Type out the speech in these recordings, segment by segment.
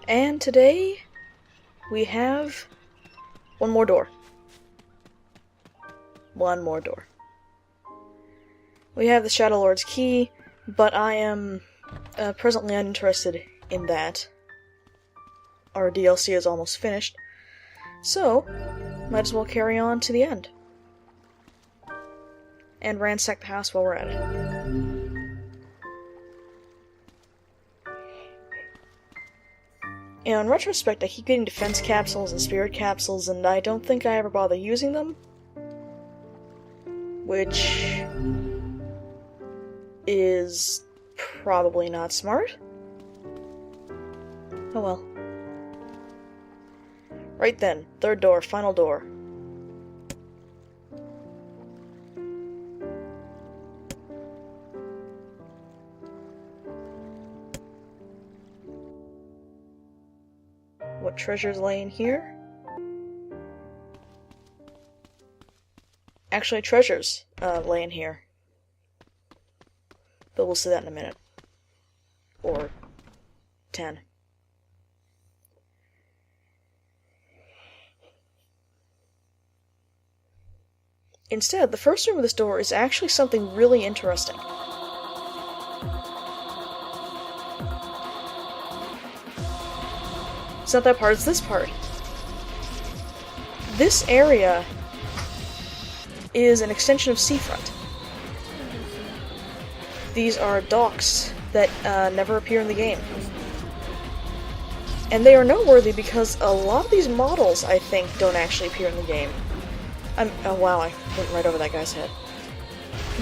And today, we have one more door. One more door. We have the Shadow Lord's key, but I am presently uninterested in that. Our DLC is almost finished, so might as well carry on to the end. And ransack the house while we're at it. You know, in retrospect, I keep getting defense capsules and spirit capsules, and I don't think I ever bother using them. Which is probably not smart. Oh well. Right then, third door, final door. What treasures lay in here? Actually, treasures lay in here. But we'll see that in a minute. Or 10. Instead, the first room of this door is actually something really interesting. It's not that part, it's this part. This area is an extension of seafront. These are docks that never appear in the game. And they are noteworthy because a lot of these models, I think, don't actually appear in the game. Oh wow, I went right over that guy's head.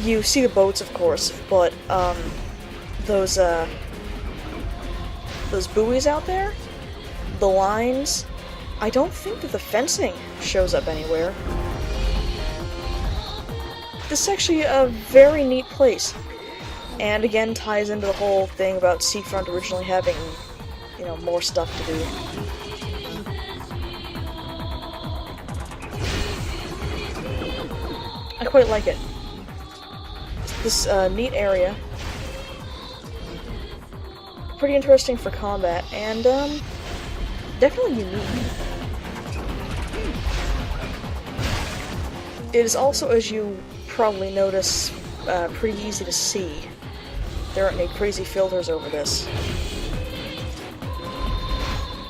You see the boats, of course, but those buoys out there, the lines, I don't think that the fencing shows up anywhere. This is actually a very neat place, and again ties into the whole thing about Seafront originally having, you know, more stuff to do. I quite like it. This neat area. Pretty interesting for combat, and definitely unique. It is also, as you probably notice, pretty easy to see. There aren't any crazy filters over this.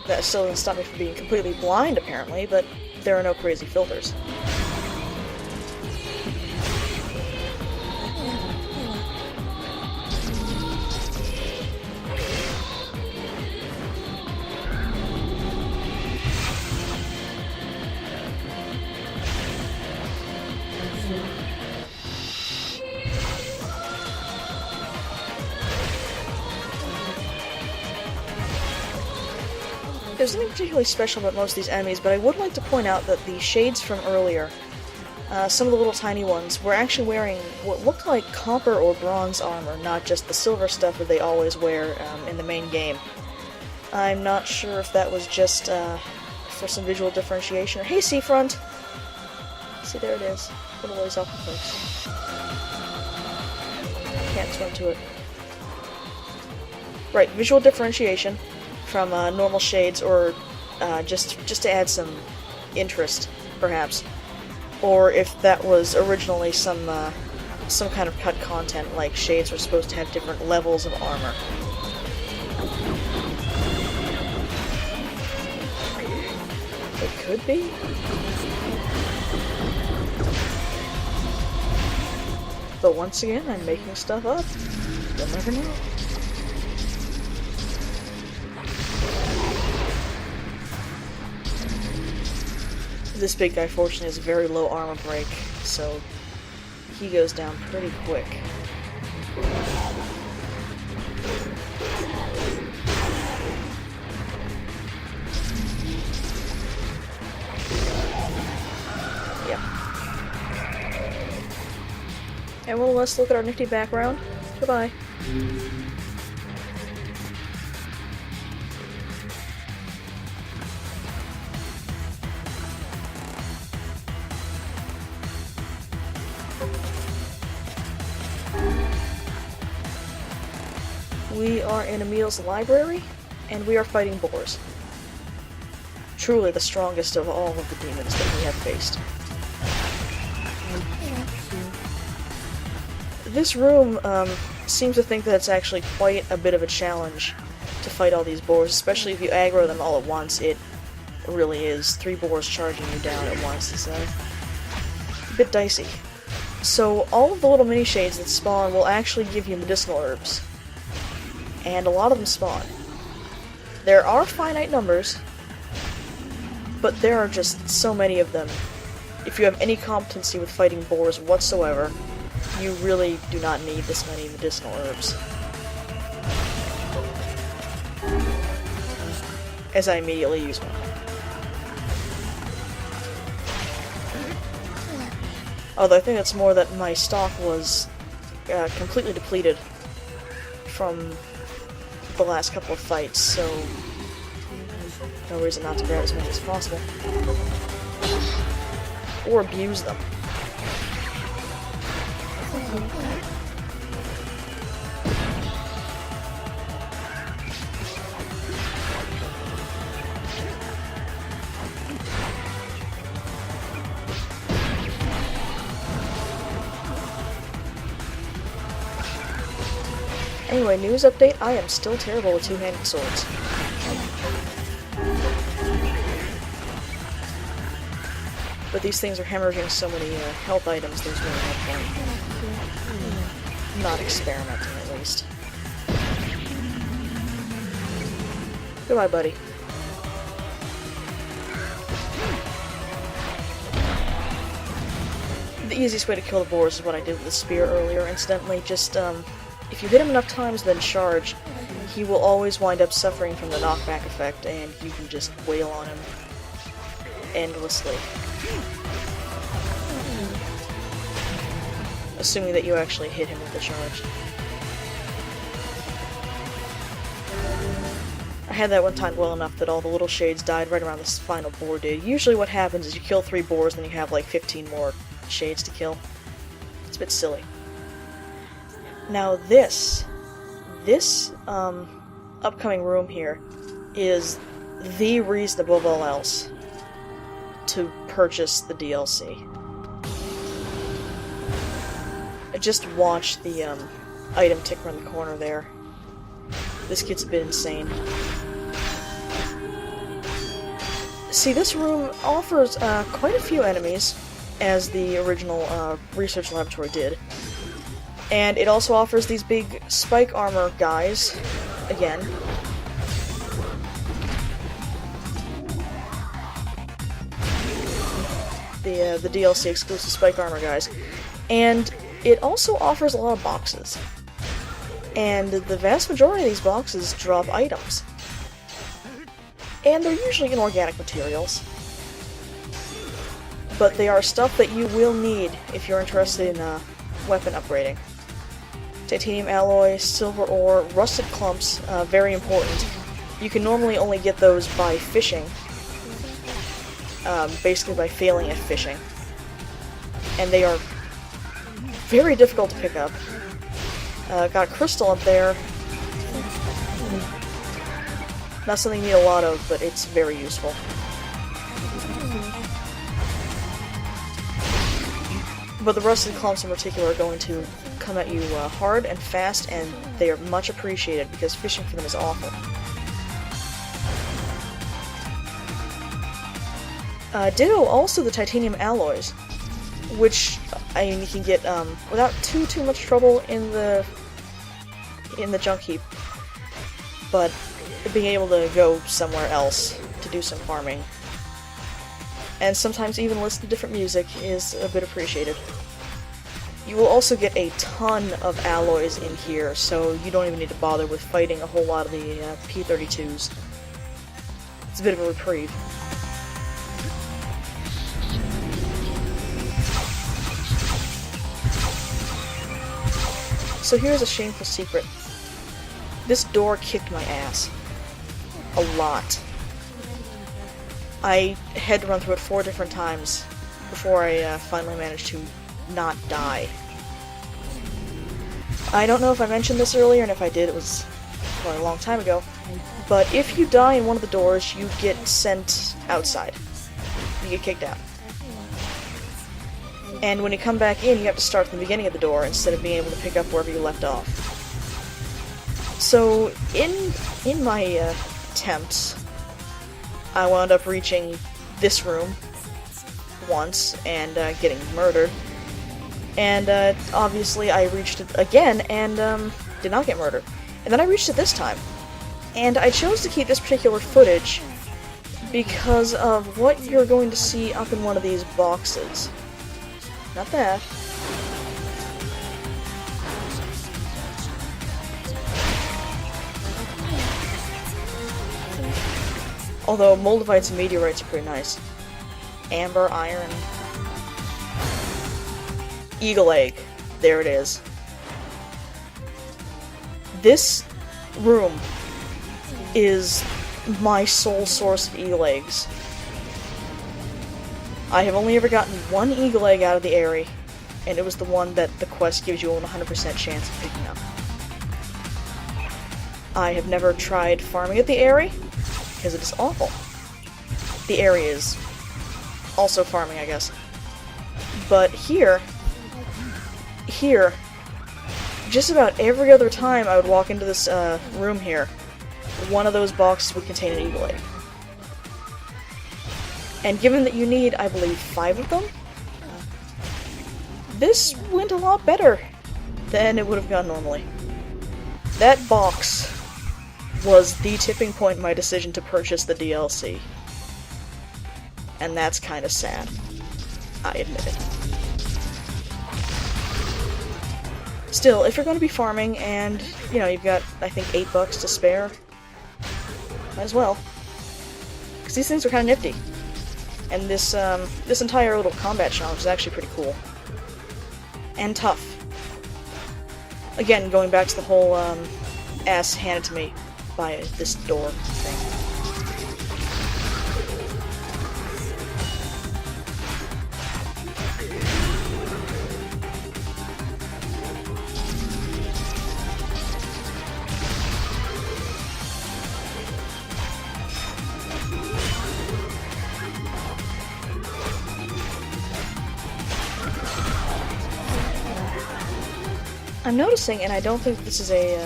That still doesn't stop me from being completely blind, apparently, but there are no crazy filters. There's nothing particularly special about most of these enemies, but I would like to point out that the shades from earlier, some of the little tiny ones, were actually wearing what looked like copper or bronze armor, not just the silver stuff that they always wear in the main game. I'm not sure if that was just for some visual differentiation, or hey, Seafront! See, there it is. A little ways off the place. Can't swim to it. Right, visual differentiation from normal shades, or just to add some interest, perhaps. Or if that was originally some kind of cut content, like shades were supposed to have different levels of armor. It could be. But once again, I'm making stuff up. You'll never know. This big guy, fortunately, has a very low armor break, so he goes down pretty quick. Yeah. And well, let's look at our nifty background. Goodbye. We are in Emil's library, and we are fighting boars. Truly the strongest of all of the demons that we have faced. This room seems to think that it's actually quite a bit of a challenge to fight all these boars, especially if you aggro them all at once. It really is. 3 boars charging you down at once is a bit dicey. So all of the little mini shades that spawn will actually give you medicinal herbs. And a lot of them spawn. There are finite numbers, but there are just so many of them. If you have any competency with fighting boars whatsoever, you really do not need this many medicinal herbs. As I immediately use one. Although I think it's more that my stock was completely depleted from the last couple of fights, so no reason not to grab as many as possible. Or abuse them. Anyway, news update, I am still terrible with two-handed swords. But these things are hemorrhaging so many health items, there's really no point. Not experimenting, at least. Goodbye, buddy. The easiest way to kill the boars is what I did with the spear earlier, incidentally. Just, if you hit him enough times, then charge, he will always wind up suffering from the knockback effect, and you can just wail on him endlessly. Assuming that you actually hit him with the charge. I had that one time well enough that all the little shades died right around this final boar did. Usually what happens is you kill 3 boars, then you have like 15 more shades to kill. It's a bit silly. Now this upcoming room here is the reason above all else to purchase the DLC. Just watch the item tick around the corner there. This gets a bit insane. See, this room offers quite a few enemies, as the original research laboratory did. And it also offers these big spike armor guys, again. The DLC exclusive spike armor guys. And it also offers a lot of boxes. And the vast majority of these boxes drop items. And they're usually inorganic materials. But they are stuff that you will need if you're interested in weapon upgrading. Titanium alloy, silver ore, rusted clumps, very important. You can normally only get those by fishing. Basically by failing at fishing. And they are very difficult to pick up. Got a crystal up there. Not something you need a lot of, but it's very useful. But the rusted clumps in particular are going to come at you hard and fast, and they are much appreciated because fishing for them is awful. Ditto also the titanium alloys, which I mean you can get without too much trouble in the junk heap, but being able to go somewhere else to do some farming, and sometimes even listen to different music, is a bit appreciated. You will also get a ton of alloys in here, so you don't even need to bother with fighting a whole lot of the P32s. It's a bit of a reprieve. So here's a shameful secret. This door kicked my ass. A lot. I had to run through it 4 different times before I finally managed to not die. I don't know if I mentioned this earlier, and if I did, it was probably a long time ago, but if you die in one of the doors, you get sent outside. You get kicked out. And when you come back in, you have to start from the beginning of the door instead of being able to pick up wherever you left off. So, in my attempts, I wound up reaching this room once and getting murdered. And obviously I reached it again and did not get murdered. And then I reached it this time. And I chose to keep this particular footage because of what you're going to see up in one of these boxes. Not that. Although moldivites and meteorites are pretty nice. Amber, iron... Eagle egg. There it is. This room is my sole source of eagle eggs. I have only ever gotten one eagle egg out of the area, and it was the one that the quest gives you a 100% chance of picking up. I have never tried farming at the area, because it is awful. The area is also farming, I guess. But here, just about every other time I would walk into this room here, one of those boxes would contain an eagle egg. And given that you need, I believe, 5 of them, this went a lot better than it would have gone normally. That box was the tipping point in my decision to purchase the DLC. And that's kind of sad. I admit it. Still, if you're going to be farming and, you know, you've got, I think, $8 to spare, might as well. Because these things are kind of nifty. And this entire little combat challenge is actually pretty cool. And tough. Again, going back to the whole, ass handed to me by this door thing. I'm noticing, and I don't think this is a,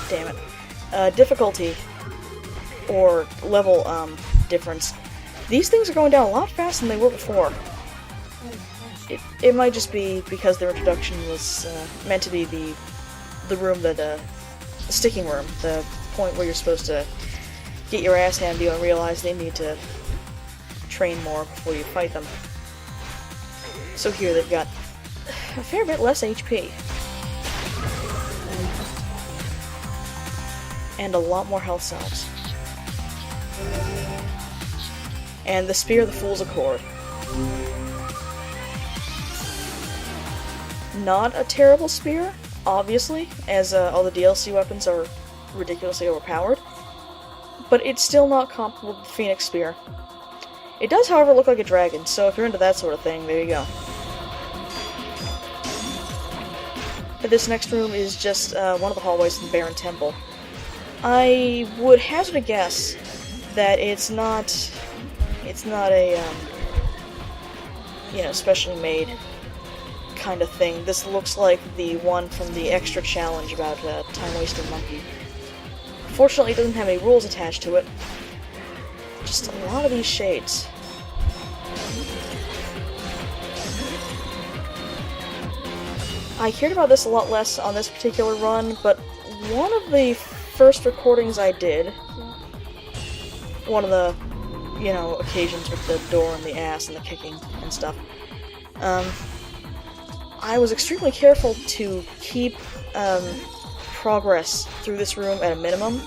damn it, difficulty or level, difference. These things are going down a lot faster than they were before. It might just be because their introduction was, meant to be the room that, the sticking room, the point where you're supposed to get your ass handed to you and realize they need to train more before you fight them. So here they've got a fair bit less HP. And a lot more health cells. And the Spear of the Fool's Accord. Not a terrible spear, obviously, as all the DLC weapons are ridiculously overpowered. But it's still not comparable to the Phoenix Spear. It does, however, look like a dragon, so if you're into that sort of thing, there you go. This next room is just one of the hallways in the Baron Temple. I would hazard a guess that it's not a, you know, specially made kind of thing. This looks like the one from the extra challenge about time-wasting monkey. Fortunately, it doesn't have any rules attached to it. Just a lot of these shades. I cared about this a lot less on this particular run, but one of the first recordings I did, one of the, you know, occasions with the door and the ass and the kicking and stuff, I was extremely careful to keep progress through this room at a minimum,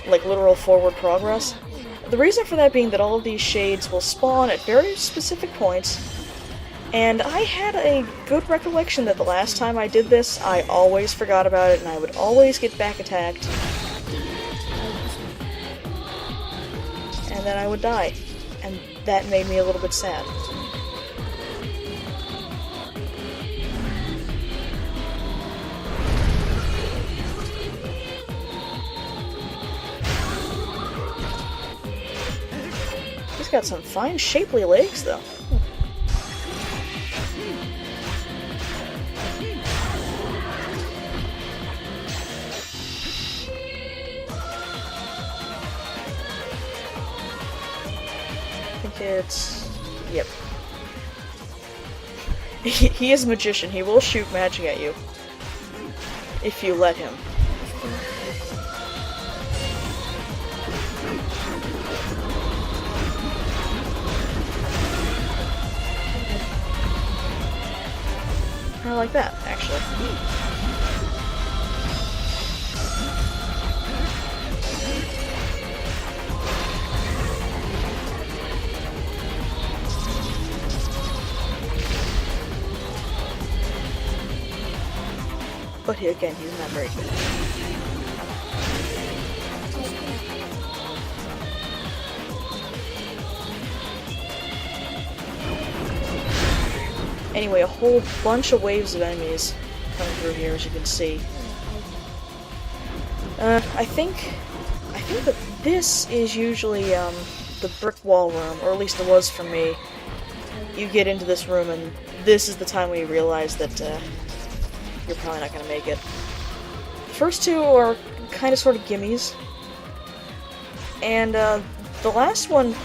like literal forward progress. The reason for that being that all of these shades will spawn at very specific points, and I had a good recollection that the last time I did this, I always forgot about it, and I would always get back attacked. And then I would die. And that made me a little bit sad. got some fine, shapely legs, though. I think it's... Yep. He is a magician. He will shoot magic at you. If you let him. I like that, actually. But again, he's not very good. Anyway, a whole bunch of waves of enemies coming through here, as you can see. I think that this is usually the brick wall room, or at least it was for me. You get into this room, and this is the time when you realize that you're probably not gonna make it. The first two are kind of sort of gimmies, and the last one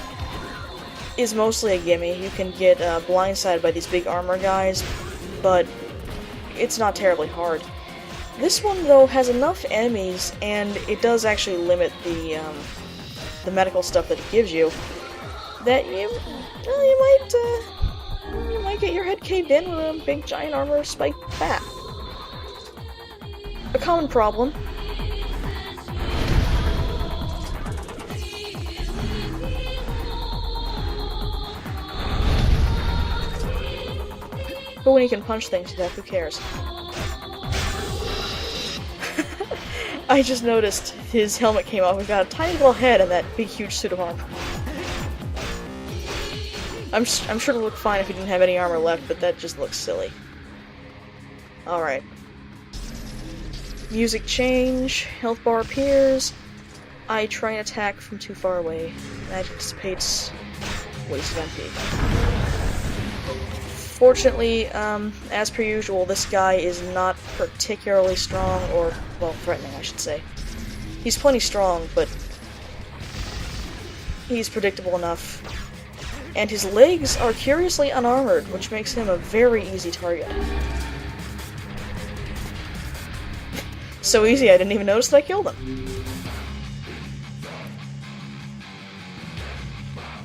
is mostly a gimme. You can get blindsided by these big armor guys, but it's not terribly hard. This one, though, has enough enemies, and it does actually limit the medical stuff that it gives you, that you might get your head caved in with a big giant armor spiked bat. A common problem. But when you can punch things to death, who cares? I just noticed his helmet came off. He's got a tiny little head and that big, huge suit of armor. I'm sure it would look fine if he didn't have any armor left, but that just looks silly. Alright. Music change, health bar appears. I try and attack from too far away. Magic dissipates. Waste of MP. Fortunately, as per usual, this guy is not particularly strong, or, well, threatening, I should say. He's plenty strong, but he's predictable enough. And his legs are curiously unarmored, which makes him a very easy target. So easy, I didn't even notice that I killed him.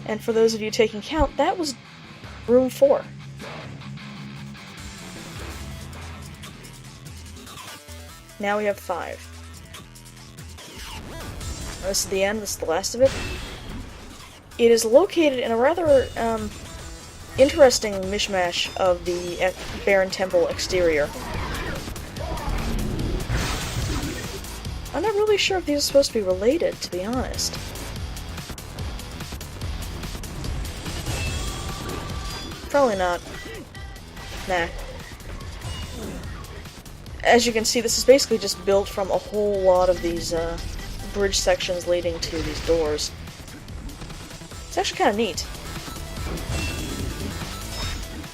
And for those of you taking count, that was room 4. Now we have 5. This is the end, this is the last of it. It is located in a rather interesting mishmash of the Barren Temple exterior. I'm not really sure if these are supposed to be related, to be honest. Probably not. Nah. As you can see, this is basically just built from a whole lot of these bridge sections leading to these doors. It's actually kind of neat.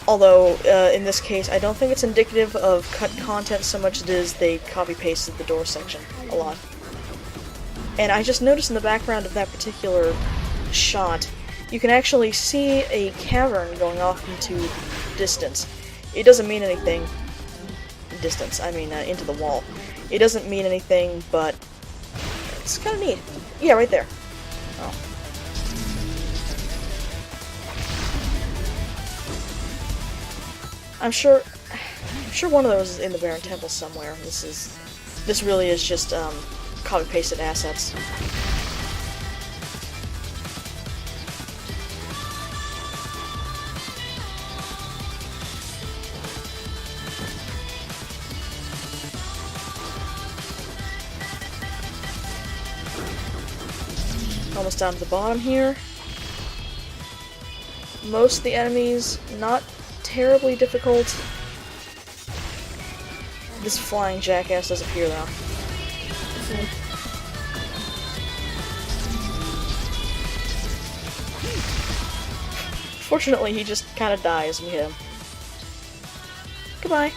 Although, in this case, I don't think it's indicative of cut content so much as it is they copy-pasted the door section a lot. And I just noticed in the background of that particular shot, you can actually see a cavern going off into distance. It doesn't mean anything. Distance, I mean into the wall. It doesn't mean anything, but it's kind of neat. Yeah, right there. Oh. I'm sure one of those is in the Barren Temple somewhere. This really is just copy-pasted assets. Almost down to the bottom here. Most of the enemies, not terribly difficult. This flying jackass does appear though. Fortunately, he just kind of dies when you hit him. Goodbye.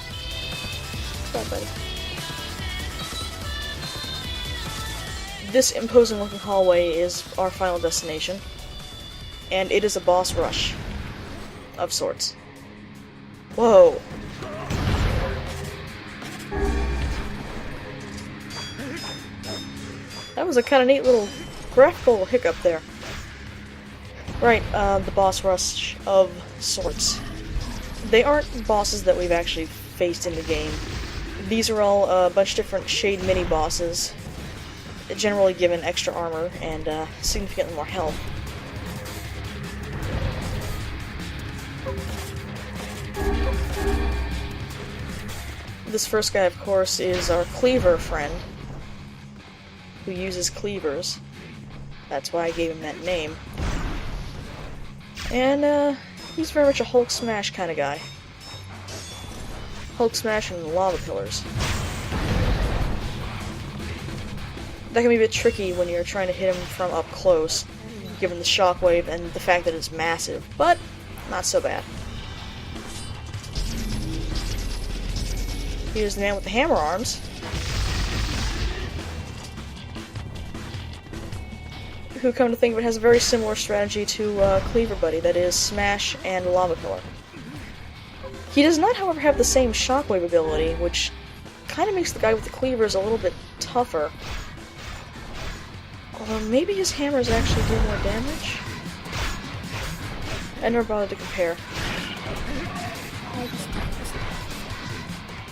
Bye, buddy. This imposing-looking hallway is our final destination, and it is a boss rush of sorts. Whoa. That was a kind of neat little graphical hiccup there. Right, the boss rush of sorts. They aren't bosses that we've actually faced in the game. These are all a bunch of different shade mini-bosses, generally given extra armor and significantly more health. This first guy, of course, is our cleaver friend, who uses cleavers. That's why I gave him that name. And, he's very much a Hulk smash kind of guy. Hulk smash and lava pillars. That can be a bit tricky when you're trying to hit him from up close, given the shockwave and the fact that it's massive, but not so bad. Here's the man with the hammer arms, who, come to think of it, has a very similar strategy to Cleaver Buddy, that is, Smash and Lava Pillar. He does not, however, have the same shockwave ability, which kind of makes the guy with the cleavers a little bit tougher. Although maybe his hammers actually do more damage? I never bothered to compare.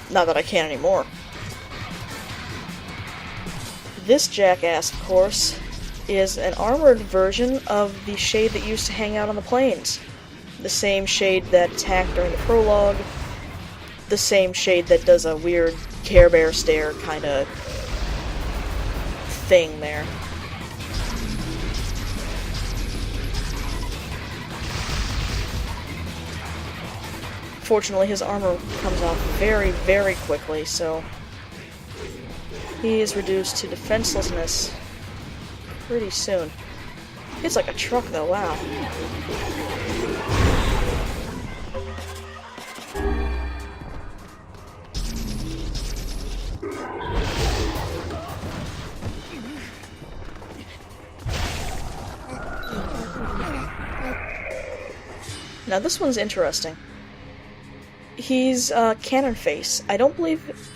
Not that I can anymore. This jackass, of course, is an armored version of the shade that used to hang out on the plains. The same shade that attacked during the prologue. The same shade that does a weird Care Bear stare kind of thing there. Fortunately, his armor comes off very, very quickly, so he is reduced to defenselessness pretty soon. It's like a truck, though, wow. Now this one's interesting. He's Cannon Face. I don't believe...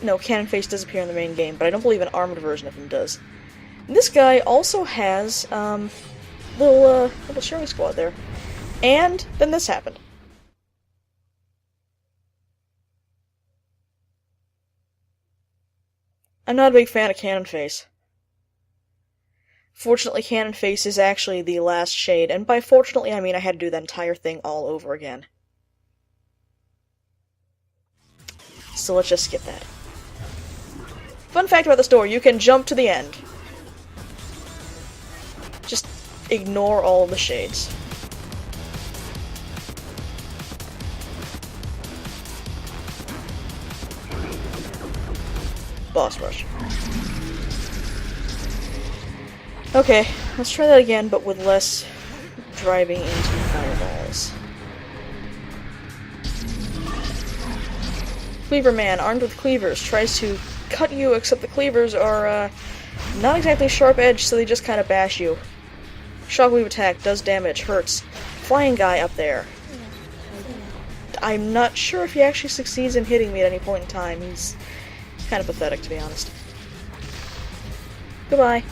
No, Cannon Face does appear in the main game, but I don't believe an armored version of him does. This guy also has, little cheering squad there. And then this happened. I'm not a big fan of Cannon Face. Fortunately, Cannon Face is actually the last shade, and by fortunately I mean I had to do that entire thing all over again. So let's just skip that. Fun fact about this door, you can jump to the end. Just ignore all of the shades. Boss rush. Okay, let's try that again, but with less driving into fireballs. Cleaver Man, armed with cleavers, tries to cut you, except the cleavers are not exactly sharp-edged, so they just kind of bash you. Shockwave attack does damage, hurts. Flying guy up there. I'm not sure if he actually succeeds in hitting me at any point in time. He's kind of pathetic, to be honest. Goodbye.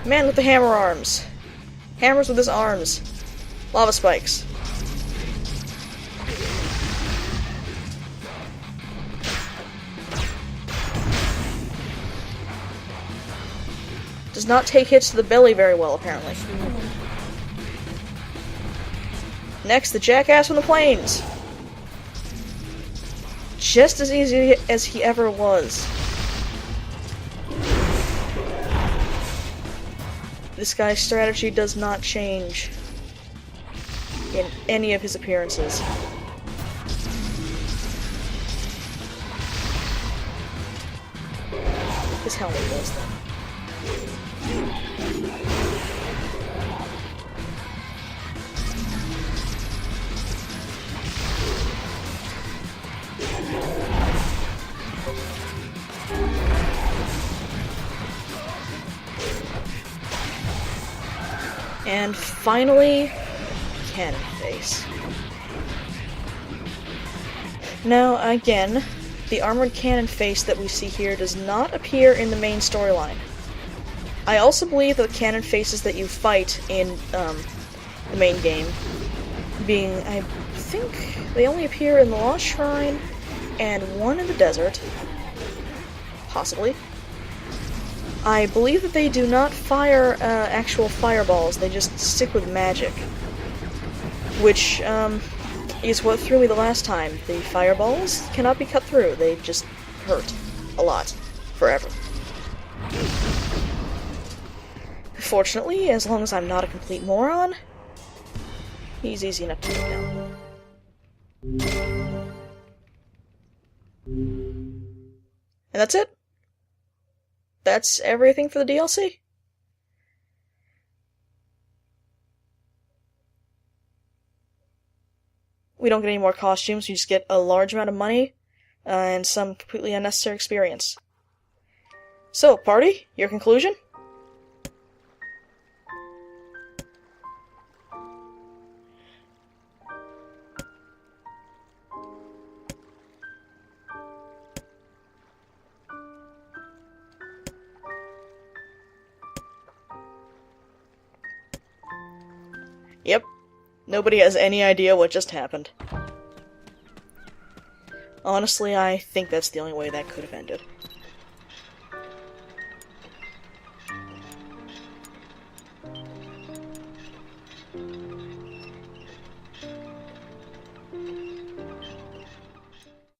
Man with the hammer arms. Hammers with his arms. Lava spikes. Does not take hits to the belly very well, apparently. Next, the jackass from the plains. Just as easy as he ever was. This guy's strategy does not change in any of his appearances. His helmet does, though. And finally, cannon face. Now, again, the armored cannon face that we see here does not appear in the main storyline. I also believe that the cannon faces that you fight in the main game, being, I think, they only appear in the Lost Shrine and one in the desert, possibly. I believe that they do not fire actual fireballs, they just stick with magic. Which, is what threw me the last time. The fireballs cannot be cut through, they just hurt. A lot. Forever. Fortunately, as long as I'm not a complete moron, he's easy enough to take down. And that's it. That's everything for the DLC. We don't get any more costumes, we just get a large amount of money, and some completely unnecessary experience. So, party, your conclusion? Yep. Nobody has any idea what just happened. Honestly, I think that's the only way that could have ended.